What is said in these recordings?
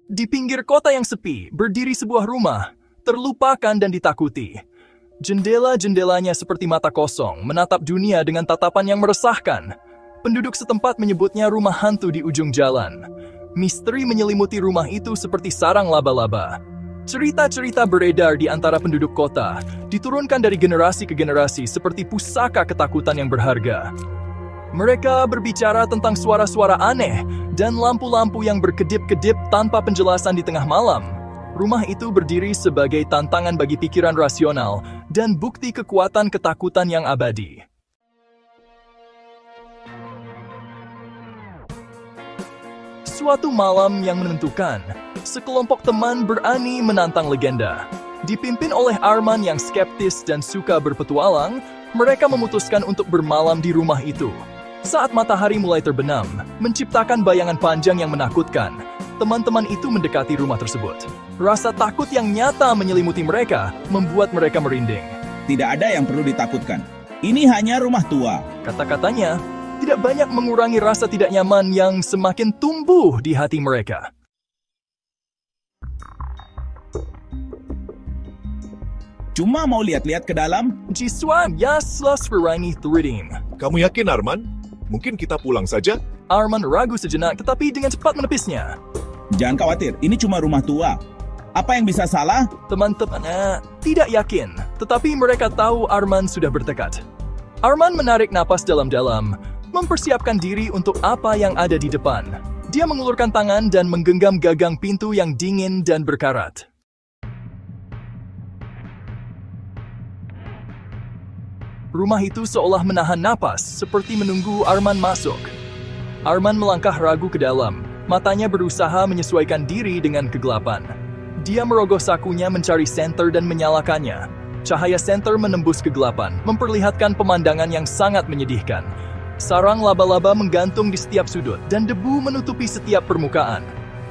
Di pinggir kota yang sepi, berdiri sebuah rumah, terlupakan dan ditakuti. Jendela-jendelanya seperti mata kosong, menatap dunia dengan tatapan yang meresahkan. Penduduk setempat menyebutnya rumah hantu di ujung jalan. Misteri menyelimuti rumah itu seperti sarang laba-laba. Cerita-cerita beredar di antara penduduk kota, diturunkan dari generasi ke generasi seperti pusaka ketakutan yang berharga. Mereka berbicara tentang suara-suara aneh dan lampu-lampu yang berkedip-kedip tanpa penjelasan di tengah malam. Rumah itu berdiri sebagai tantangan bagi pikiran rasional dan bukti kekuatan ketakutan yang abadi. Suatu malam yang menentukan, sekelompok teman berani menantang legenda. Dipimpin oleh Arman yang skeptis dan suka berpetualang, mereka memutuskan untuk bermalam di rumah itu. Saat matahari mulai terbenam, menciptakan bayangan panjang yang menakutkan, teman-teman itu mendekati rumah tersebut. Rasa takut yang nyata menyelimuti mereka, membuat mereka merinding. Tidak ada yang perlu ditakutkan. Ini hanya rumah tua. Kata-katanya tidak banyak mengurangi rasa tidak nyaman yang semakin tumbuh di hati mereka. Cuma mau lihat-lihat ke dalam. Jiswa Yaslas Ferraini Thridim. Kamu yakin, Arman? Mungkin kita pulang saja? Arman ragu sejenak, tetapi dengan cepat menepisnya. Jangan khawatir, ini cuma rumah tua. Apa yang bisa salah? Teman-temannya tidak yakin, tetapi mereka tahu Arman sudah bertekad. Arman menarik napas dalam-dalam, mempersiapkan diri untuk apa yang ada di depan. Dia mengulurkan tangan dan menggenggam gagang pintu yang dingin dan berkarat. Rumah itu seolah menahan napas, seperti menunggu Arman masuk. Arman melangkah ragu ke dalam, matanya berusaha menyesuaikan diri dengan kegelapan. Dia merogoh sakunya mencari senter dan menyalakannya. Cahaya senter menembus kegelapan, memperlihatkan pemandangan yang sangat menyedihkan. Sarang laba-laba menggantung di setiap sudut, dan debu menutupi setiap permukaan.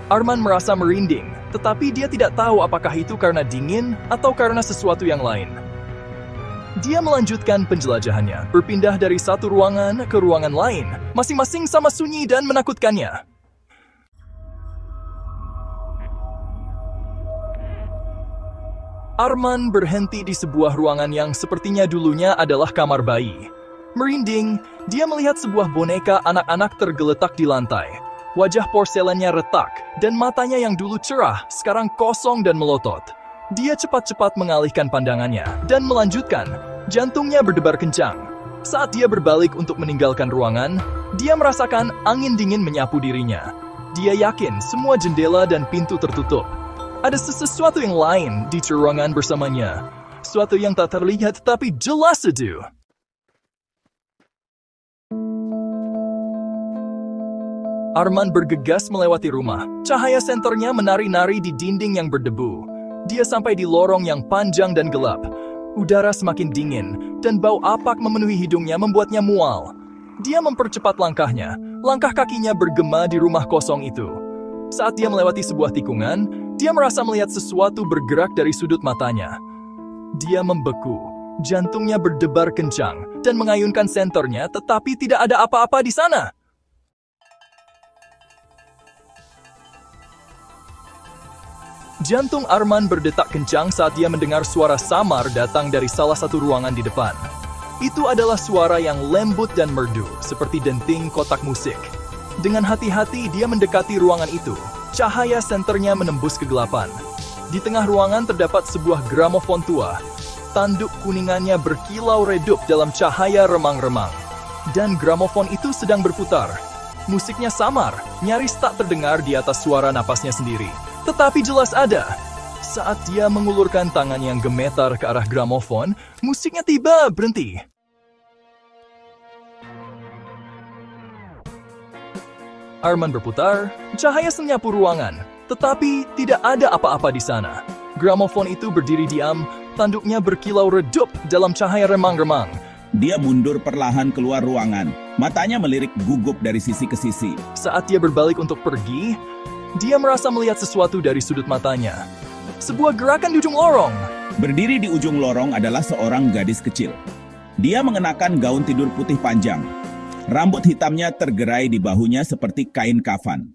Arman merasa merinding, tetapi dia tidak tahu apakah itu karena dingin atau karena sesuatu yang lain. Dia melanjutkan penjelajahannya, berpindah dari satu ruangan ke ruangan lain, masing-masing sama sunyi dan menakutkannya. Arman berhenti di sebuah ruangan yang sepertinya dulunya adalah kamar bayi. Merinding, dia melihat sebuah boneka anak-anak tergeletak di lantai. Wajah porselennya retak, dan matanya yang dulu cerah sekarang kosong dan melotot. Dia cepat-cepat mengalihkan pandangannya dan melanjutkan. Jantungnya berdebar kencang. Saat dia berbalik untuk meninggalkan ruangan, dia merasakan angin dingin menyapu dirinya. Dia yakin semua jendela dan pintu tertutup. Ada sesuatu yang lain di ruangan bersamanya. Sesuatu yang tak terlihat tetapi jelas sedu. Arman bergegas melewati rumah. Cahaya senternya menari-nari di dinding yang berdebu. Dia sampai di lorong yang panjang dan gelap. Udara semakin dingin, dan bau apak memenuhi hidungnya membuatnya mual. Dia mempercepat langkahnya. Langkah kakinya bergema di rumah kosong itu. Saat dia melewati sebuah tikungan, dia merasa melihat sesuatu bergerak dari sudut matanya. Dia membeku. Jantungnya berdebar kencang, dan mengayunkan senternya, tetapi tidak ada apa-apa di sana. Jantung Arman berdetak kencang saat dia mendengar suara samar datang dari salah satu ruangan di depan. Itu adalah suara yang lembut dan merdu, seperti denting kotak musik. Dengan hati-hati dia mendekati ruangan itu. Cahaya senternya menembus kegelapan. Di tengah ruangan terdapat sebuah gramofon tua. Tanduk kuningannya berkilau redup dalam cahaya remang-remang. Dan gramofon itu sedang berputar. Musiknya samar, nyaris tak terdengar di atas suara napasnya sendiri. Tetapi jelas ada. Saat dia mengulurkan tangan yang gemetar ke arah gramofon, musiknya tiba berhenti. Arman berputar, cahaya menyapu ruangan, tetapi tidak ada apa-apa di sana. Gramofon itu berdiri diam, tanduknya berkilau redup dalam cahaya remang-remang. Dia mundur perlahan keluar ruangan. Matanya melirik gugup dari sisi ke sisi. Saat dia berbalik untuk pergi, dia merasa melihat sesuatu dari sudut matanya. Sebuah gerakan di ujung lorong. Berdiri di ujung lorong adalah seorang gadis kecil. Dia mengenakan gaun tidur putih panjang. Rambut hitamnya tergerai di bahunya seperti kain kafan.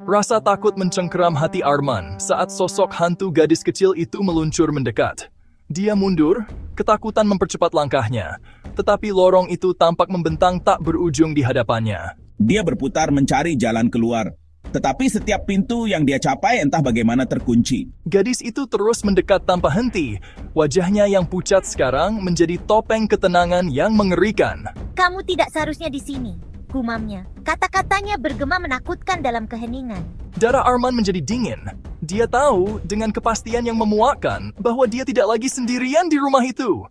Rasa takut mencengkeram hati Arman saat sosok hantu gadis kecil itu meluncur mendekat. Dia mundur, ketakutan mempercepat langkahnya, tetapi lorong itu tampak membentang tak berujung di hadapannya. Dia berputar mencari jalan keluar, tetapi setiap pintu yang dia capai entah bagaimana terkunci. Gadis itu terus mendekat tanpa henti. Wajahnya yang pucat sekarang menjadi topeng ketenangan yang mengerikan. Kamu tidak seharusnya di sini, gumamnya. Kata-katanya bergema menakutkan dalam keheningan. Darah Arman menjadi dingin. Dia tahu dengan kepastian yang memuakkan bahwa dia tidak lagi sendirian di rumah itu.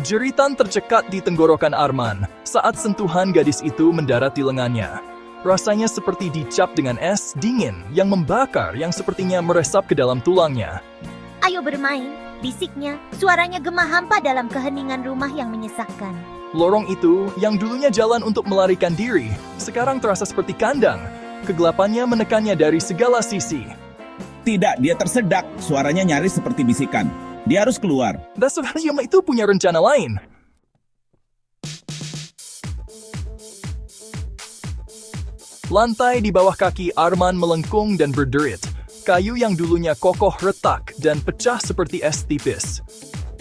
Jeritan tercekat di tenggorokan Arman saat sentuhan gadis itu mendarat di lengannya. Rasanya seperti dicap dengan es dingin yang membakar yang sepertinya meresap ke dalam tulangnya. Ayo bermain, bisiknya. Suaranya gema hampa dalam keheningan rumah yang menyesakkan. Lorong itu, yang dulunya jalan untuk melarikan diri, sekarang terasa seperti kandang. Kegelapannya menekannya dari segala sisi. Tidak, dia tersedak. Suaranya nyaris seperti bisikan. Dia harus keluar. Dasarnya itu punya rencana lain. Lantai di bawah kaki Arman melengkung dan berderit. Kayu yang dulunya kokoh retak dan pecah seperti es tipis.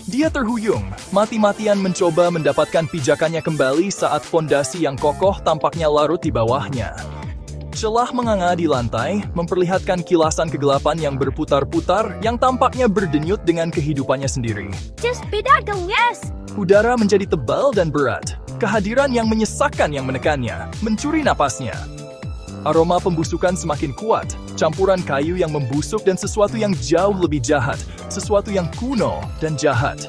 Dia terhuyung, mati-matian mencoba mendapatkan pijakannya kembali saat fondasi yang kokoh tampaknya larut di bawahnya. Celah menganga di lantai, memperlihatkan kilasan kegelapan yang berputar-putar yang tampaknya berdenyut dengan kehidupannya sendiri. Just beda dong, yes! Udara menjadi tebal dan berat. Kehadiran yang menyesakkan yang menekannya, mencuri napasnya. Aroma pembusukan semakin kuat, campuran kayu yang membusuk dan sesuatu yang jauh lebih jahat, sesuatu yang kuno dan jahat.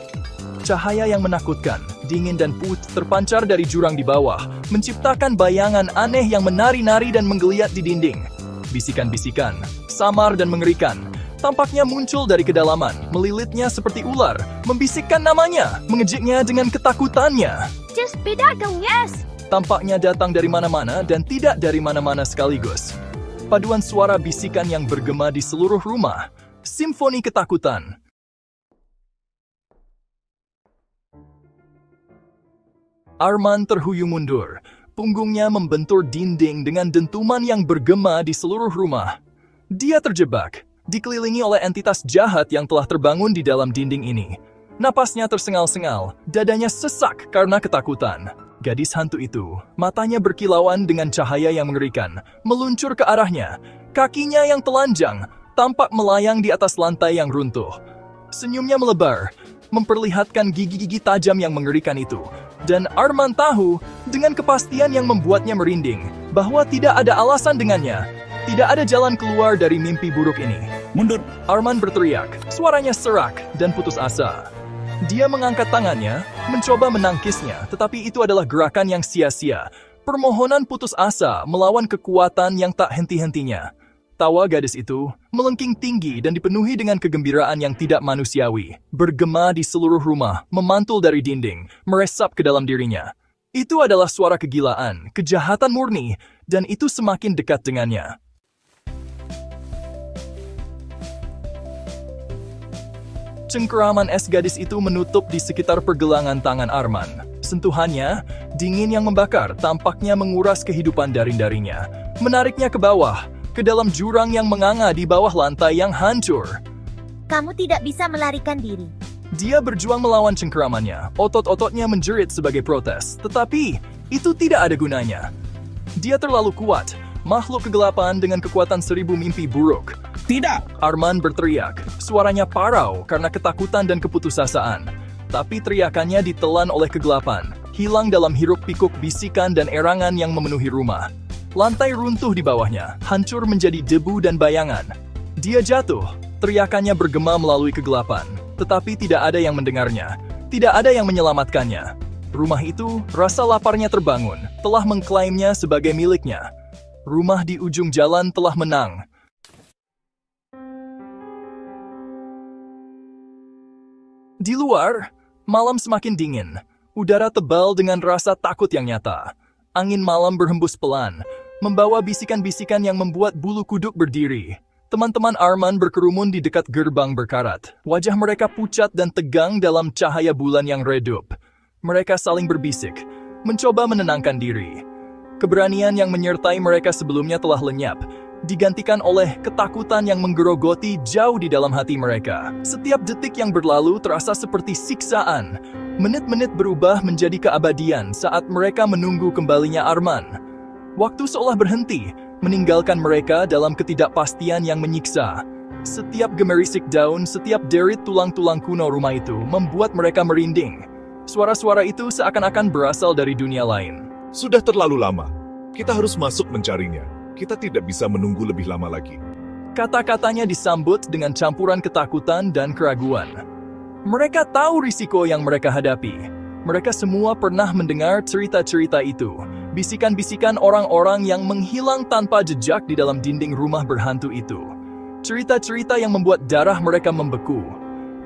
Cahaya yang menakutkan, dingin dan putih terpancar dari jurang di bawah, menciptakan bayangan aneh yang menari-nari dan menggeliat di dinding. Bisikan-bisikan, samar dan mengerikan, tampaknya muncul dari kedalaman, melilitnya seperti ular, membisikkan namanya, mengejeknya dengan ketakutannya. Just beda dong, yes! Tampaknya datang dari mana-mana dan tidak dari mana-mana sekaligus. Paduan suara bisikan yang bergema di seluruh rumah. Simfoni ketakutan. Arman terhuyung mundur. Punggungnya membentur dinding dengan dentuman yang bergema di seluruh rumah. Dia terjebak, dikelilingi oleh entitas jahat yang telah terbangun di dalam dinding ini. Napasnya tersengal-sengal, dadanya sesak karena ketakutan. Gadis hantu itu, matanya berkilauan dengan cahaya yang mengerikan, meluncur ke arahnya. Kakinya yang telanjang, tampak melayang di atas lantai yang runtuh. Senyumnya melebar, memperlihatkan gigi-gigi tajam yang mengerikan itu. Dan Arman tahu, dengan kepastian yang membuatnya merinding, bahwa tidak ada alasan dengannya. Tidak ada jalan keluar dari mimpi buruk ini. Mundur. Arman berteriak, suaranya serak dan putus asa. Dia mengangkat tangannya, mencoba menangkisnya, tetapi itu adalah gerakan yang sia-sia. Permohonan putus asa melawan kekuatan yang tak henti-hentinya. Tawa gadis itu melengking tinggi dan dipenuhi dengan kegembiraan yang tidak manusiawi. Bergema di seluruh rumah, memantul dari dinding, meresap ke dalam dirinya. Itu adalah suara kegilaan, kejahatan murni, dan itu semakin dekat dengannya. Cengkeraman es gadis itu menutup di sekitar pergelangan tangan Arman. Sentuhannya, dingin yang membakar, tampaknya menguras kehidupan darinya. Menariknya ke bawah, ke dalam jurang yang menganga di bawah lantai yang hancur. Kamu tidak bisa melarikan diri. Dia berjuang melawan cengkeramannya, otot-ototnya menjerit sebagai protes. Tetapi, itu tidak ada gunanya. Dia terlalu kuat, makhluk kegelapan dengan kekuatan 1000 mimpi buruk. Tidak! Arman berteriak, suaranya parau karena ketakutan dan keputusasaan. Tapi teriakannya ditelan oleh kegelapan, hilang dalam hiruk-pikuk bisikan dan erangan yang memenuhi rumah. Lantai runtuh di bawahnya, hancur menjadi debu dan bayangan. Dia jatuh, teriakannya bergema melalui kegelapan, tetapi tidak ada yang mendengarnya, tidak ada yang menyelamatkannya. Rumah itu, rasa laparnya terbangun, telah mengklaimnya sebagai miliknya. Rumah di ujung jalan telah menang. Di luar, malam semakin dingin. Udara tebal dengan rasa takut yang nyata. Angin malam berhembus pelan, membawa bisikan-bisikan yang membuat bulu kuduk berdiri. Teman-teman Arman berkerumun di dekat gerbang berkarat. Wajah mereka pucat dan tegang dalam cahaya bulan yang redup. Mereka saling berbisik, mencoba menenangkan diri. Keberanian yang menyertai mereka sebelumnya telah lenyap, digantikan oleh ketakutan yang menggerogoti jauh di dalam hati mereka. Setiap detik yang berlalu terasa seperti siksaan. Menit-menit berubah menjadi keabadian saat mereka menunggu kembalinya Arman. Waktu seolah berhenti, meninggalkan mereka dalam ketidakpastian yang menyiksa. Setiap gemerisik daun, setiap derit tulang-tulang kuno rumah itu membuat mereka merinding. Suara-suara itu seakan-akan berasal dari dunia lain. Sudah terlalu lama. Kita harus masuk mencarinya. Kita tidak bisa menunggu lebih lama lagi. Kata-katanya disambut dengan campuran ketakutan dan keraguan. Mereka tahu risiko yang mereka hadapi. Mereka semua pernah mendengar cerita-cerita itu. Bisikan-bisikan orang-orang yang menghilang tanpa jejak di dalam dinding rumah berhantu itu. Cerita-cerita yang membuat darah mereka membeku.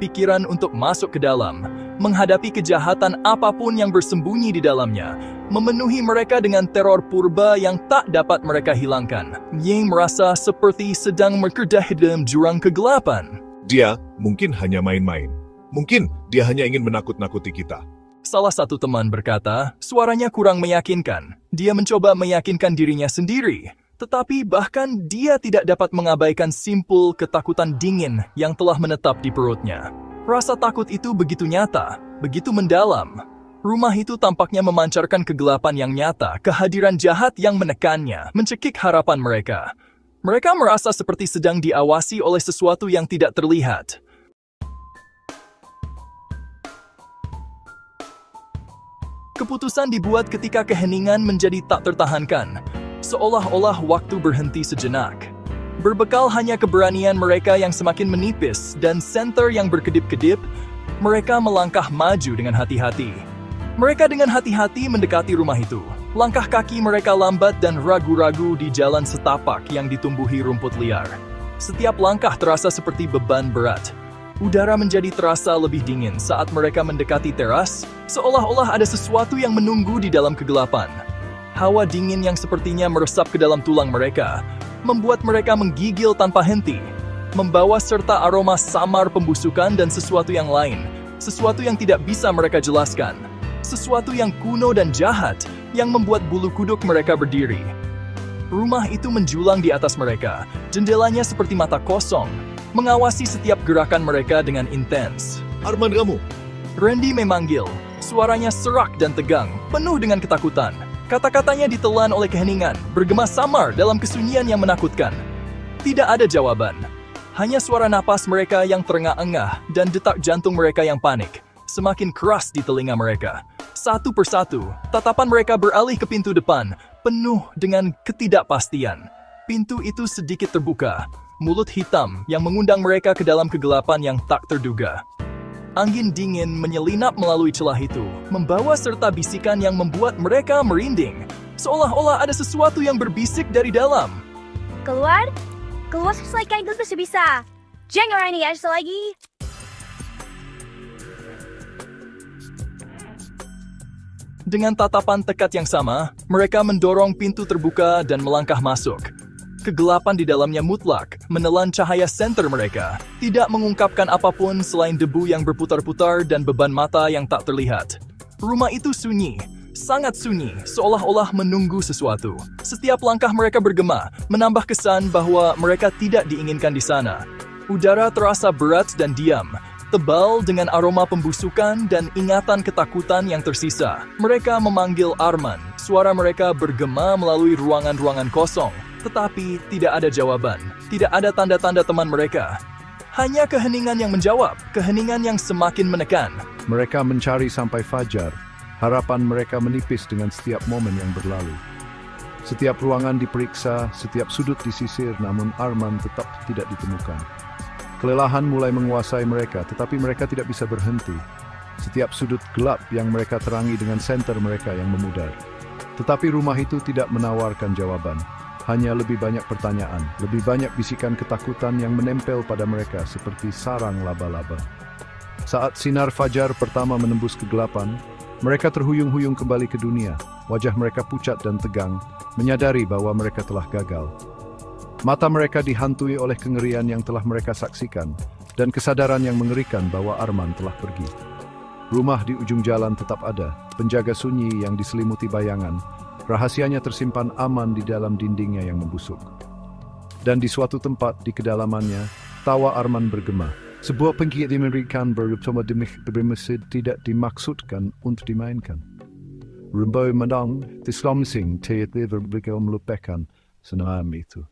Pikiran untuk masuk ke dalam, menghadapi kejahatan apapun yang bersembunyi di dalamnya, memenuhi mereka dengan teror purba yang tak dapat mereka hilangkan. Ying merasa seperti sedang berkedah dalam jurang kegelapan. Dia mungkin hanya main-main. Mungkin dia hanya ingin menakut-nakuti kita. Salah satu teman berkata, suaranya kurang meyakinkan. Dia mencoba meyakinkan dirinya sendiri. Tetapi bahkan dia tidak dapat mengabaikan simpul ketakutan dingin yang telah menetap di perutnya. Rasa takut itu begitu nyata, begitu mendalam. Rumah itu tampaknya memancarkan kegelapan yang nyata, kehadiran jahat yang menekannya, mencekik harapan mereka. Mereka merasa seperti sedang diawasi oleh sesuatu yang tidak terlihat. Keputusan dibuat ketika keheningan menjadi tak tertahankan. Seolah-olah waktu berhenti sejenak. Berbekal hanya keberanian mereka yang semakin menipis dan senter yang berkedip-kedip, mereka melangkah maju dengan hati-hati. Mereka dengan hati-hati mendekati rumah itu. Langkah kaki mereka lambat dan ragu-ragu di jalan setapak yang ditumbuhi rumput liar. Setiap langkah terasa seperti beban berat. Udara menjadi terasa lebih dingin saat mereka mendekati teras, seolah-olah ada sesuatu yang menunggu di dalam kegelapan. Hawa dingin yang sepertinya meresap ke dalam tulang mereka, membuat mereka menggigil tanpa henti, membawa serta aroma samar pembusukan dan sesuatu yang lain, sesuatu yang tidak bisa mereka jelaskan, sesuatu yang kuno dan jahat yang membuat bulu kuduk mereka berdiri. Rumah itu menjulang di atas mereka, jendelanya seperti mata kosong, mengawasi setiap gerakan mereka dengan intens. Arman, kamu? Randy memanggil, suaranya serak dan tegang, penuh dengan ketakutan. Kata-katanya ditelan oleh keheningan, bergema samar dalam kesunyian yang menakutkan. Tidak ada jawaban. Hanya suara napas mereka yang terengah-engah dan detak jantung mereka yang panik, semakin keras di telinga mereka. Satu persatu, tatapan mereka beralih ke pintu depan, penuh dengan ketidakpastian. Pintu itu sedikit terbuka, mulut hitam yang mengundang mereka ke dalam kegelapan yang tak terduga. Angin dingin menyelinap melalui celah itu, membawa serta bisikan yang membuat mereka merinding. Seolah-olah ada sesuatu yang berbisik dari dalam. Keluar? Keluar selesaikan itu bisa. Jangan orang ini aja lagi. Dengan tatapan tekad yang sama, mereka mendorong pintu terbuka dan melangkah masuk. Kegelapan di dalamnya mutlak, menelan cahaya senter mereka, tidak mengungkapkan apapun selain debu yang berputar-putar dan beban mata yang tak terlihat. Rumah itu sunyi, sangat sunyi, seolah-olah menunggu sesuatu. Setiap langkah mereka bergema, menambah kesan bahwa mereka tidak diinginkan di sana. Udara terasa berat dan diam, tebal dengan aroma pembusukan dan ingatan ketakutan yang tersisa. Mereka memanggil Arman, suara mereka bergema melalui ruangan-ruangan kosong. Tetapi tidak ada jawaban, tidak ada tanda-tanda teman mereka. Hanya keheningan yang menjawab, keheningan yang semakin menekan. Mereka mencari sampai fajar, harapan mereka menipis dengan setiap momen yang berlalu. Setiap ruangan diperiksa, setiap sudut disisir, namun Arman tetap tidak ditemukan. Kelelahan mulai menguasai mereka, tetapi mereka tidak bisa berhenti. Setiap sudut gelap yang mereka terangi dengan senter mereka yang memudar. Tetapi rumah itu tidak menawarkan jawaban. Hanya lebih banyak pertanyaan, lebih banyak bisikan ketakutan yang menempel pada mereka seperti sarang laba-laba. Saat sinar fajar pertama menembus kegelapan, mereka terhuyung-huyung kembali ke dunia. Wajah mereka pucat dan tegang, menyadari bahwa mereka telah gagal. Mata mereka dihantui oleh kengerian yang telah mereka saksikan, dan kesadaran yang mengerikan bahwa Arman telah pergi. Rumah di ujung jalan tetap ada, penjaga sunyi yang diselimuti bayangan. Rahasianya tersimpan aman di dalam dindingnya yang membusuk. Dan di suatu tempat di kedalamannya, tawa Arman bergema. Sebuah pengkiat Amerikan berutama bermesid tidak dimaksudkan untuk dimainkan. Rumbai menang, tislamsing, teat melupakan senam itu.